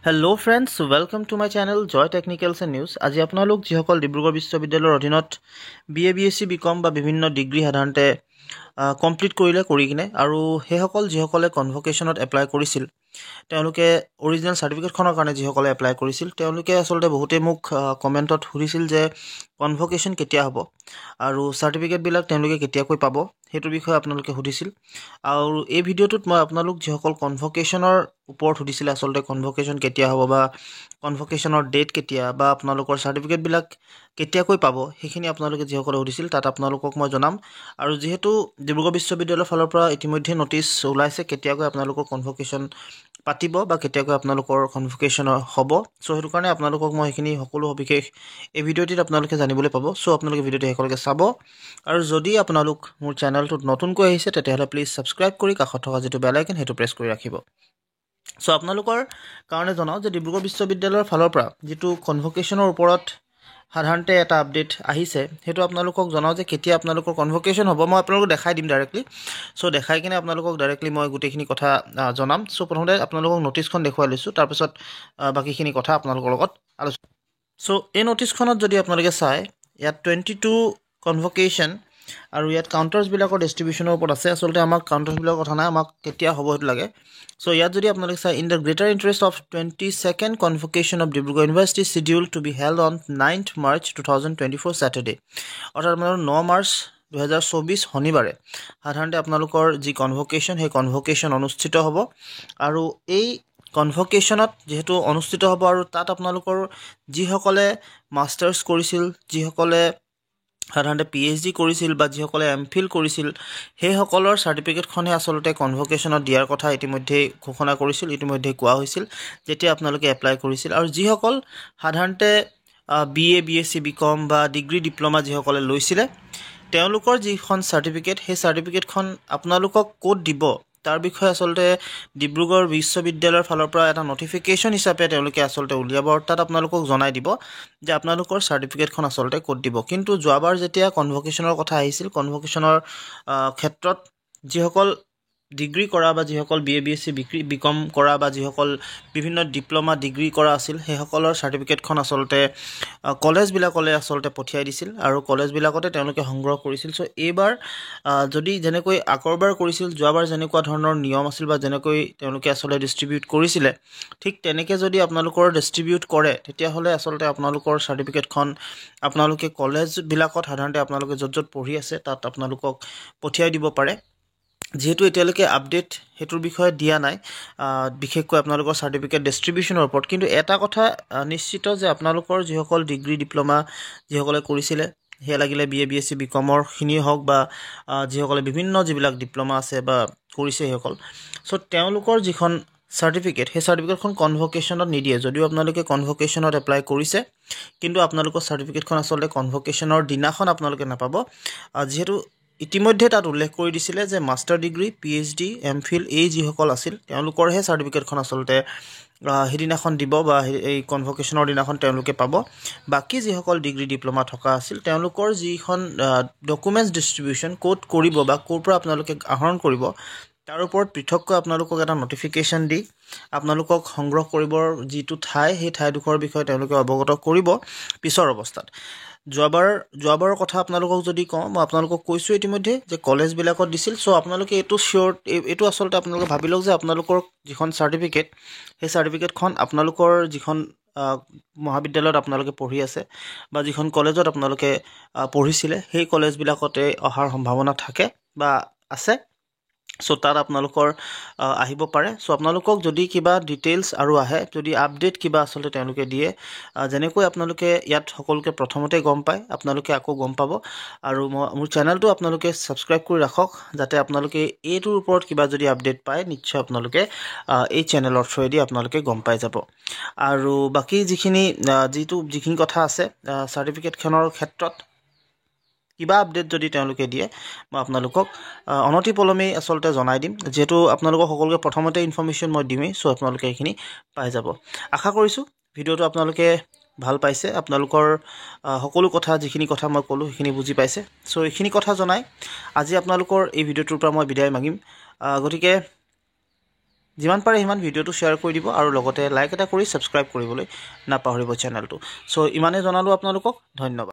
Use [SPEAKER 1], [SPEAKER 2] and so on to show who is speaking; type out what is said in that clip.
[SPEAKER 1] Hello friends, welcome to my channel Joy Technicals and News. আজি আপোনালোক যিসকল ডিব্ৰুগড় বিশ্ববিদ্যালয়ৰ অধীনত BA BSc BCom বা বিভিন্ন ডিগ্ৰী সাধাৰণতে কমপ্লিট কৰি কিনে আৰু সেইসকল যিসকলে কনভোকেশনত এপ্লাই কৰিছিল তেওঁলোকে অৰিজিনাল সাৰ্টিফিকেটখনৰ কাৰণে যিসকলে এপ্লাই কৰিছিল তেওঁলোকে আসলতে বহুতে মোক কমেন্টত সুধিছিল যে কনভোকেশন কেতিয়া হ'ব আৰু সাৰ্টিফিকেট বিলাক তেওঁলোকে কেতিয়াকৈ পাব হেতু বিষয়ে আপোনালোকে সুধিছিল আৰু এই ভিডিওটোত মই আপোনালোক যিসকল কনভোকেশনৰ ওপৰত সুধিছিল আসলতে কনভোকেশন কেতিয়া হ'ব বা কনভোকেশনৰ ডেট কেতিয়া বা আপোনালোকৰ সাৰ্টিফিকেট বিলাক কেতিয়াকৈ পাব সেইখিনি আপোনালোকে যিসকলে সুধিছিল তাত আপোনালোকক মই জনাম আৰু যেহেতু ডিব্ৰুগড় বিশ্ববিদ্যালয়ৰ ফালৰ পৰা ইতিমধ্যে নটিচ ওলাইছে কেতিয়াকৈ আপোনালোকৰ কনভোকেশন পাতিব বা কেতিয়াকৈ আপোনালোকৰ কনভোকেশন হ'ব সো হেতু কাৰণে আপোনালোকক মই এইখিনি সকলো বিশেষ এই ভিডিওটিত আপোনালোকে জানিবলৈ পাব সো আপোনালোকে ভিডিওটো হেকলৈকে চাব আৰু যদি আপোনালোক মোৰ চেনেলটোত নতুনকৈ আহিছে তেতিয়াহলে প্লিজ সাবস্ক্ৰাইব কৰি কাষত থকা যেটো বেল আইকন হেতু প্ৰেছ কৰি ৰাখিব সো আপোনালোকৰ কাৰণে জনাও যে ডিব্ৰুগড় বিশ্ববিদ্যালয়ৰ ফালৰ পৰা যেটো কনভোকেশনৰ ওপৰত সাধাৰণতে এটা আপডেট আহিছে হেতু আপোনালোকক জনাও যে কেতিয়া আপোনালোকৰ কনভোকেশন হ'ব মই আপোনালোকক দেখাই দিম ডাইৰেক্টলি সো দেখাই কিনে আপোনালোকক ডাইৰেক্টলি মই গুটেখিনি কথা জনাম সো প্ৰথমতে আপোনালোকক নটিচখন দেখুৱাই লৈছো তাৰ পিছত বাকিখিনি কথা আপোনালোকৰ লগত আলোচনা সো এই নটিচখনত যদি আপোনালোকে চাই ইয়াত 22 কনভোকেশন আৰু ইয়াত কাউন্টাৰ্স বিলাকৰ ডিস্ট্ৰিবিউশনৰ ওপৰত আছে আসলতে আমাক কাউন্টাৰ্স বিলাকৰ কথা নাই আমাক কেতিয়া হ'ব হেতু লাগে সো ইয়াত যদি আপোনালোকে চাই in the greater interest of 22nd convocation of Dibrugarh university schedule to be held on 9th March 2024 Saturday অৰ্থাৎ 9 মাৰ্চ 2024 শনিবাৰে সাধাৰণতে আপোনালোকৰ যি কনভোকেশন হে কনভোকেশন অনুষ্ঠিত হ'ব আৰু এই কনভোকেশনত যেহেতু অনুষ্ঠিত হ'ব আৰু তাত আপোনালোকৰ যিসকলে মাষ্টাৰ্স কৰিছিল যিসকলে সাধাৰণতে PhD কৰিছিল বা যিসকলে MPhil কৰিছিল সেই সকলৰ সাৰ্টিফিকেটখনে আসলতে কনভোকেশনত দিয়াৰ কথা ইতিমধ্যে ঘোষণা কৰিছিল ইতিমধ্যে কোৱা হৈছিল যেতিয়া আপোনালোকে এপ্লাই কৰিছিল আৰু যিসকল সাধাৰণতে BA BSc BCom বা ডিগ্ৰী ডিপ্লোমা যিসকলে লৈছিলে তেওঁলোকৰ যিখন সাৰ্টিফিকেট সেই সাৰ্টিফিকেটখন আপোনালোকক কোড দিব তাৰ বিষয়ে আসলতে ডিব্ৰুগড় বিশ্ববিদ্যালয়ৰ ফালৰ পৰা এটা নটিফিকেশন হিচাপে তেওঁলোকে আসলতে উলিয়াব তাত আপোনালোকক জনাই দিব যে আপোনালোকৰ সাৰ্টিফিকেটখন আসলতে কোড দিব কিন্তু যোৱাবাৰ যেতিয়া কনভোকেশনৰ কথা আহিছিল কনভোকেশনৰ ক্ষেত্ৰত যিসকল ডিগ্ৰী কৰা বা যিসকল BA BSc BCom কৰা বা যিসকল বিভিন্ন ডিপ্লোমা ডিগ্ৰী কৰা আছিল সেই সকলৰ সাৰ্টিফিকেটখন আসলতে কলেজ বিলাকলে আসলতে পঠিয়াই দিছিল আৰু কলেজ বিলাকতে তেওঁলোকে সংগ্ৰহ কৰিছিল সো এইবাৰ যদি যেনেকৈ আকৰবাৰ কৰিছিল যোৱাবাৰ যেনেকুৱা ধৰণৰ নিয়ম আছিল বা যেনেকৈ তেওঁলোকে আসলে ডিস্ট্ৰিবিউট কৰিছিল ঠিক তেনেকৈ যদি আপোনালোকৰ ডিস্ট্ৰিবিউট কৰে তেতিয়া হলে আসলতে আপোনালোকৰ সাৰ্টিফিকেটখন আপোনালোকে কলেজ বিলাকত সাধাৰণতে আপোনালোকে যত পঢ়ি আছে তাত আপোনালোকক পঠিয়াই দিব পাৰে যেহেতু এতিয়ালৈকে আপডেট হেতুৰ বিষয়ে দিয়া নাই বিশেষকৈ আপোনালোকৰ সাৰ্টিফিকেট ডিস্ট্ৰিবিউশনৰ ওপৰত কিন্তু এটা কথা নিশ্চিত যে আপোনালোকৰ যিসকল ডিগ্ৰী ডিপ্লোমা যিসকলে কৰিছিলে হে লাগিলে BA BSc BComৰ খিনি হওক বা যিসকলে বিভিন্ন যিবিলাক ডিপ্লোমা আছে বা কৰিছে হেসকল সো তেওঁলোকৰ যিখন সাৰ্টিফিকেট হে সাৰ্টিফিকেটখন কনভোকেশনত নিদিয়ে যদিও আপোনালোকে কনভোকেশনত এপ্লাই কৰিছে কিন্তু আপোনালোকৰ সাৰ্টিফিকেটখন আসলে কনভোকেশনৰ দিনাখন আপোনালোকে নাপাব যেহেতু ইতিমধ্যে তাত উল্লেখ কৰি দিছিলে যে মাষ্টাৰ ডিগ্ৰী PhD MPhil এই যিসকল আছিল তেওঁলোকৰহে সাৰ্টিফিকেটখন আসলতে হেদিনাখন দিব বা এই কনভোকেশনৰ দিনাখন তেওঁলোকে পাব বাকি যিসকল ডিগ্ৰী ডিপ্লোমা থকা আছিল তেওঁলোকৰ যিখন ডকুমেন্টছ ডিস্ট্ৰিবিউশন কোড কৰিব বা কোৰ পৰা আপোনালোকে আহৰণ কৰিব তাৰ ওপৰত পৃথককৈ আপোনালোকক এটা নটিফিকেশন দি আপোনালোকক সংগ্ৰহ কৰিবৰ যিটো ঠাই সেই ঠাইডোখৰ বিষয়ে তেওঁলোকে অৱগত কৰিব পিছৰ অৱস্থাত যোৱাবাৰৰ কথা আপোনালোকক যদি কওঁ মই আপোনালোকক কৈছো ইতিমধ্যে যে কলেজ বিলাকত দিছিল সো আপোনালোকে এটো শিওৰ এটো আসলতে আপোনালোকে ভাবিলক যে আপোনালোকৰ যিখন সাৰ্টিফিকেট সেই সাৰ্টিফিকেটখন আপোনালোকৰ যিখন মহাবিদ্যালয়ত আপোনালোকে পঢ়ি আছে বা যিখন কলেজত আপোনালোকে পঢ়িছিলে সেই কলেজ বিলাকতে অহাৰ সম্ভাৱনা থাকে বা আছে সো তাত আপোনালোকৰ আহিব পাৰে সো আপোনালোকক যদি কিবা ডিটেইলছ আৰু আহে যদি আপডেট কিবা আসলে তেওঁলোকে দিয়ে যেনেকৈ আপোনালোকে ইয়াত সকলোকে প্ৰথমতে গম পায় আপোনালোকে আকৌ গম পাব আৰু মোৰ চেনেলটো আপোনালোকে সাবস্ক্ৰাইব কৰি ৰাখক যাতে আপোনালোকে এইটোৰ ওপৰত কিবা যদি আপডেট পায় নিশ্চয় আপোনালোকে এই চেনেলৰ থ্ৰুৱেদি আপোনালোকে গম পাই যাব আৰু বাকি যিখিনি কথা আছে সাৰ্টিফিকেটখনৰ ক্ষেত্ৰত কিবা আপডেট যদি তেওঁলোকে দিয়ে মই আপোনালোকক অনতি পলমে আসলতে জনাই দিম যেহেতু আপোনালোকক সকলোকে প্ৰথমতে ইনফৰমেশন মই দিমেই সো আপোনালোকে এইখিনি পাই যাব আশা কৰিছো ভিডিওটো আপোনালোকে ভাল পাইছে আপোনালোকৰ সকলো কথা যিখিনি কথা মই কলো সেইখিনি বুজি পাইছে সো এইখিনি কথা জনাই আজি আপোনালোকৰ এই ভিডিওটোৰ পৰা মই বিদায় মাগিম গতিকে যিমান পাৰে সিমান ভিডিঅ'টো শ্বেয়াৰ কৰি দিব আৰু লগতে লাইক এটা কৰি ছাবস্ক্ৰাইব কৰিবলৈ নাপাহৰিব চেনেলটো। চ' ইমানেই জনালোঁ আপোনালোকক, ধন্যবাদ।